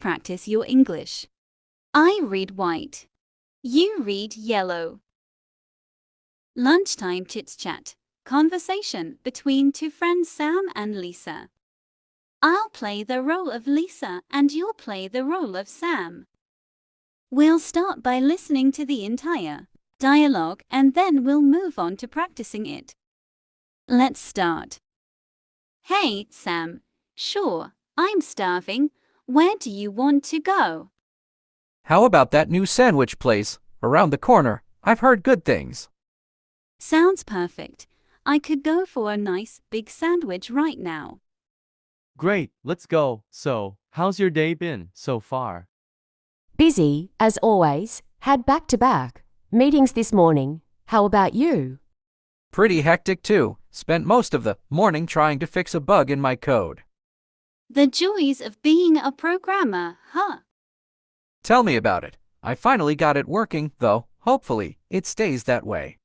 practice your English. I read white. You read yellow. Lunchtime chit-chat. Conversation between two friends Sam and Lisa. I'll play the role of Lisa and you'll play the role of Sam. We'll start by listening to the entire dialogue and then we'll move on to practicing it. Let's start. Hey, Sam. Sure, I'm starving. Where do you want to go? How about that new sandwich place around the corner? I've heard good things. Sounds perfect. I could go for a nice big sandwich right now. Great, let's go. So, how's your day been so far? Busy, as always. Had back-to-back meetings this morning. How about you? Pretty hectic too. Spent most of the morning trying to fix a bug in my code. The joys of being a programmer, huh? Tell me about it. I finally got it working, though. Hopefully, it stays that way.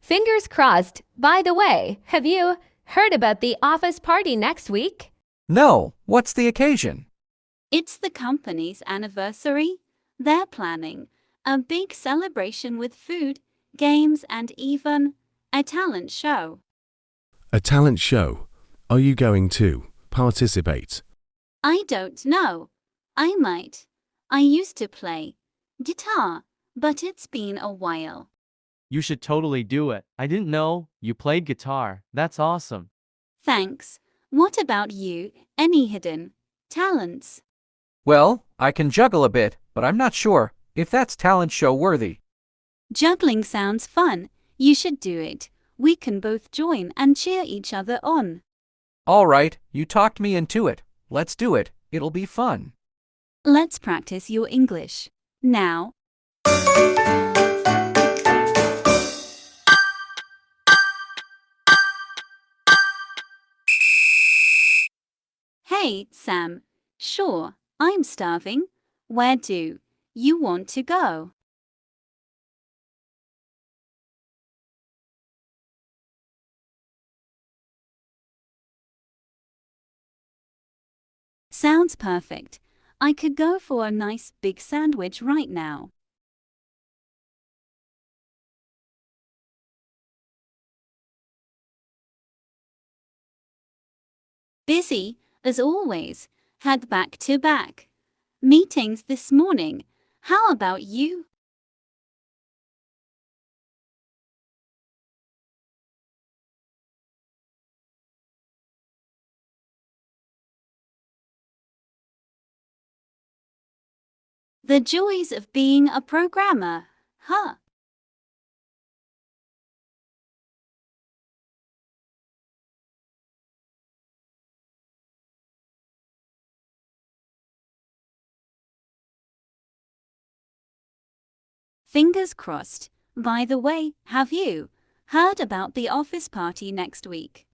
Fingers crossed. By the way, have you heard about the office party next week? No, what's the occasion? It's the company's anniversary. They're planning a big celebration with food, games, and even a talent show. A talent show? Are you going to participate? I don't know. I might. I used to play guitar, but it's been a while. You should totally do it. I didn't know you played guitar. That's awesome. Thanks. What about you? Any hidden talents? Well, I can juggle a bit, but I'm not sure if that's talent show worthy. Juggling sounds fun. You should do it. We can both join and cheer each other on. All right, you talked me into it. Let's do it. It'll be fun. Let's practice your English. Now. Hey, Sam. Sure, I'm starving. Where do you want to go? Sounds perfect. I could go for a nice big sandwich right now. Busy, as always. Had back-to-back meetings this morning. How about you? The joys of being a programmer, huh? Fingers crossed. By the way, have you heard about the office party next week?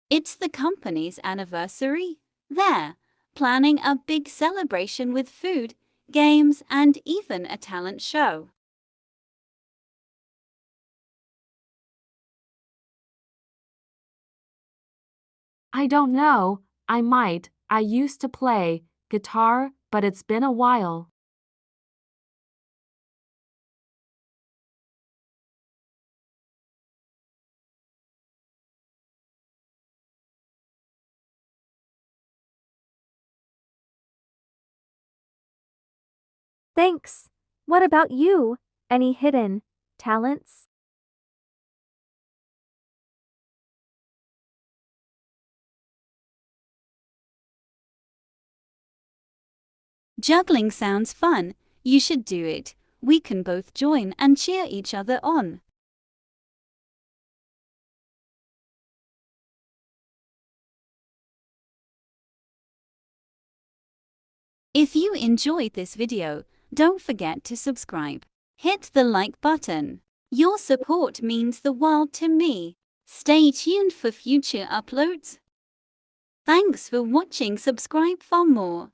It's the company's anniversary. They're planning a big celebration with food, games, and even a talent show. I don't know. I might. I used to play guitar, but it's been a while. Thanks. What about you? Any hidden talents? Juggling sounds fun. You should do it. We can both join and cheer each other on. If you enjoyed this video, don't forget to subscribe. Hit the like button. Your support means the world to me. Stay tuned for future uploads. Thanks for watching. Subscribe for more.